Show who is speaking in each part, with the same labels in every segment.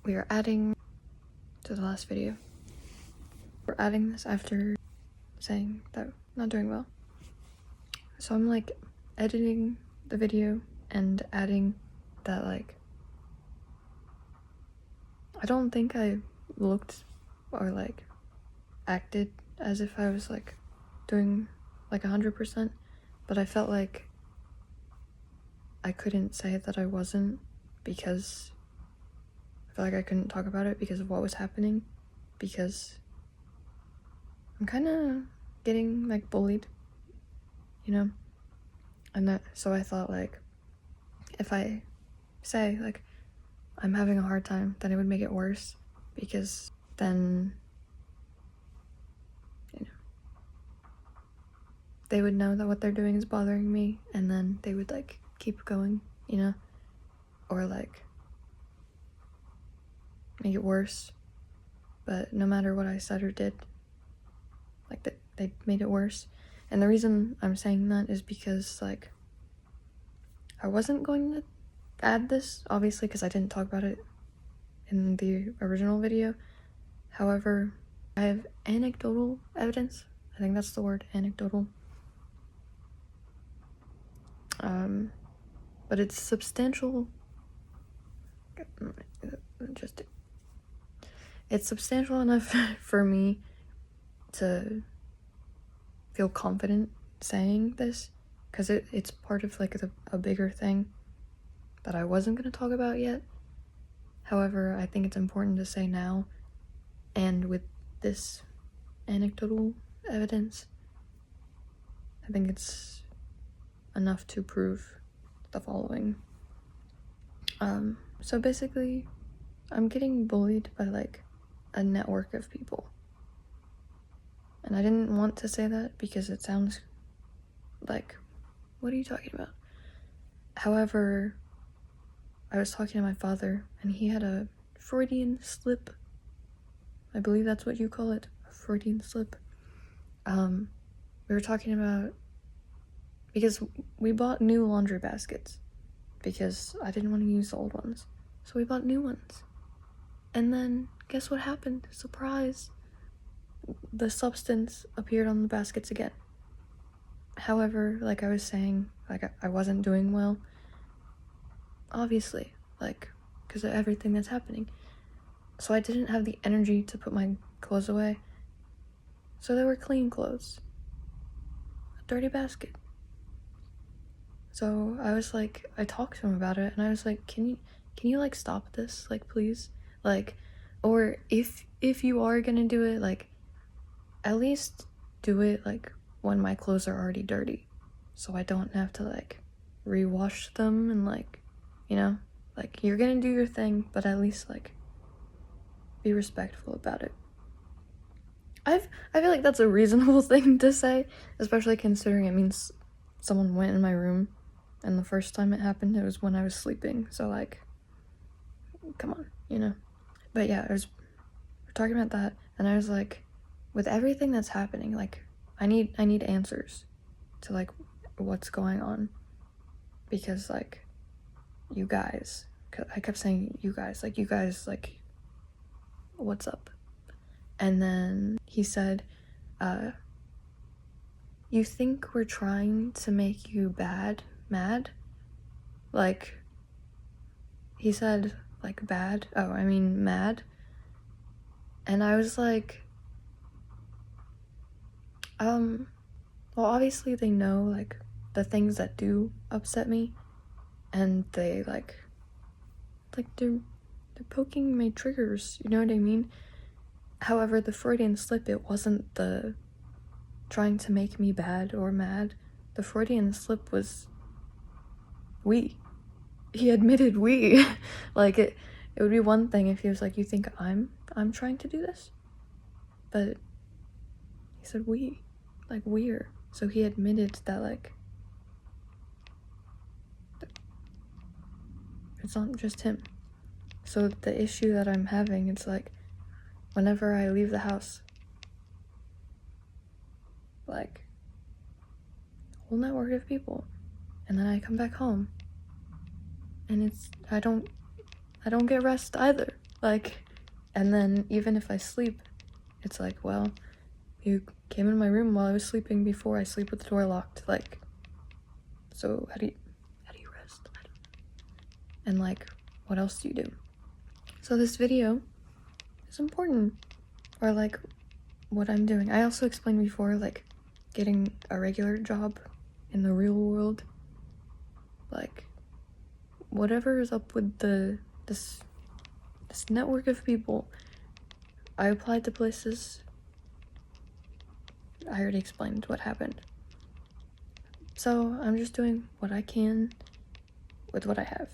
Speaker 1: we are adding to the last video. We're adding this after saying that I'm not doing well. So I'm like editing the video and adding that like I don't think I looked or like acted as if I was like doing like 100%, but I felt like I couldn't say that I wasn't because I felt like I couldn't talk about it because of what was happening, because I'm kind of getting like bullied, you know, and that, so I thought like if I say like I'm having a hard time, then it would make it worse, because then, you know, they would know that what they're doing is bothering me, and then they would like keep going, you know, or like make it worse. But no matter what I said or did, like they made it worse. And the reason I'm saying that is because like I wasn't going to add this, obviously, because I didn't talk about it in the original video. However, I have anecdotal evidence. I think that's the word, anecdotal. But it's substantial. It's substantial enough for me to feel confident saying this, because it's part of like a bigger thing that I wasn't going to talk about yet. However, I think it's important to say now, and with this anecdotal evidence, I think it's enough to prove the following. So basically, I'm getting bullied by like a network of people. And I didn't want to say that because it sounds like, what are you talking about? However, I was talking to my father, and he had a Freudian slip. I believe that's what you call it, a Freudian slip. We were talking about, because we bought new laundry baskets, because I didn't want to use the old ones. So we bought new ones. And then, guess what happened? Surprise! The substance appeared on the baskets again. However, like I was saying, like I wasn't doing well. Obviously, like, because of everything that's happening. So I didn't have the energy to put my clothes away. So they were clean clothes. A dirty basket. So I was like, I talked to him about it, and I was like, can you like stop this, like, please? Like, or if you are gonna do it, like, at least do it like when my clothes are already dirty, so I don't have to like rewash them, and like, you know, like, you're gonna do your thing, but at least like be respectful about it. I feel like that's a reasonable thing to say, especially considering it means someone went in my room, and the first time it happened, it was when I was sleeping, so like, come on, you know. But yeah, we're talking about that, and I was like, with everything that's happening, like, I need answers to like what's going on, because like, you guys, I kept saying you guys, like, what's up? And then he said, you think we're trying to make you mad? Like, he said like bad, oh, I mean mad. And I was like, well, obviously they know like the things that do upset me, and they like they're poking my triggers, you know what I mean? However, the Freudian slip, it wasn't the trying to make me bad or mad. The Freudian slip was we. He admitted we. Like, it would be one thing if he was like, you think I'm trying to do this? But he said we. Like, we're. So he admitted that, like, it's not just him. So the issue that I'm having, it's like, whenever I leave the house, like, a whole network of people, and then I come back home, and it's, I don't get rest either. Like, and then even if I sleep, it's like, well, you came in my room while I was sleeping before I sleep with the door locked. Like, so how do you rest? And like, what else do you do? So this video is important. Or like, what I'm doing. I also explained before, like, getting a regular job in the real world. Like, whatever is up with this network of people. I applied to places. I already explained what happened. So I'm just doing what I can with what I have.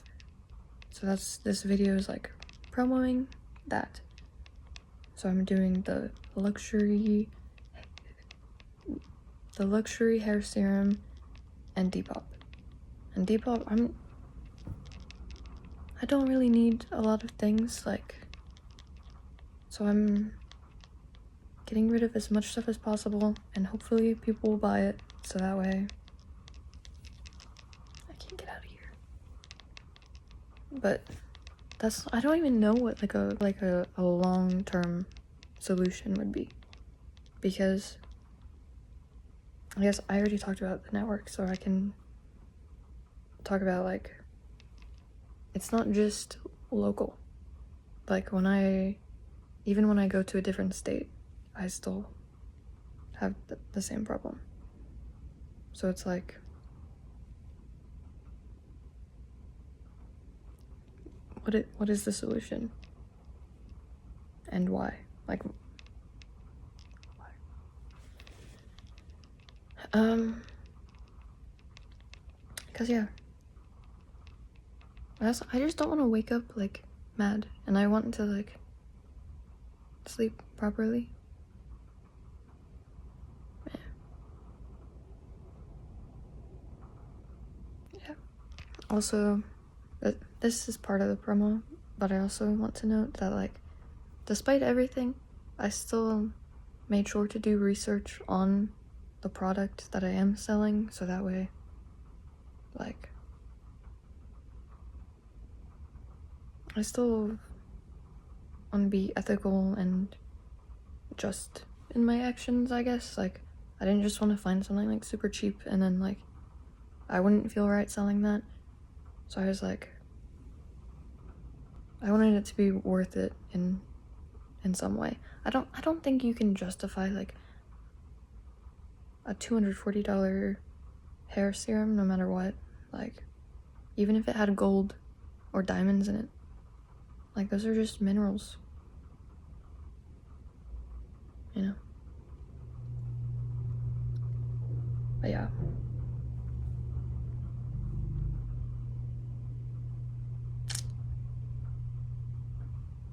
Speaker 1: So this video is like promoting that. So I'm doing the luxury hair serum and Depop. And Depop, I don't really need a lot of things, like, so I'm getting rid of as much stuff as possible, and hopefully people will buy it, so that way I can't get out of here. But I don't even know what like a long-term solution would be, because I guess I already talked about the network, so I can talk about, like, it's not just local. Like, even when I go to a different state, I still have the same problem. So it's like, what is the solution? And why? Like, why? Because yeah. I just don't want to wake up, like, mad. And I want to, like, sleep properly. Yeah. Also, this is part of the promo, but I also want to note that, like, despite everything, I still made sure to do research on the product that I am selling, so that way, like, I still want to be ethical and just in my actions, I guess. Like, I didn't just want to find something, like, super cheap and then, like, I wouldn't feel right selling that. So I was like, I wanted it to be worth it in some way. I don't think you can justify, like, a $240 hair serum no matter what. Like, even if it had gold or diamonds in it. Like, those are just minerals. You know? But yeah.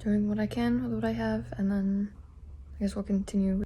Speaker 1: Doing what I can with what I have, and then I guess we'll continue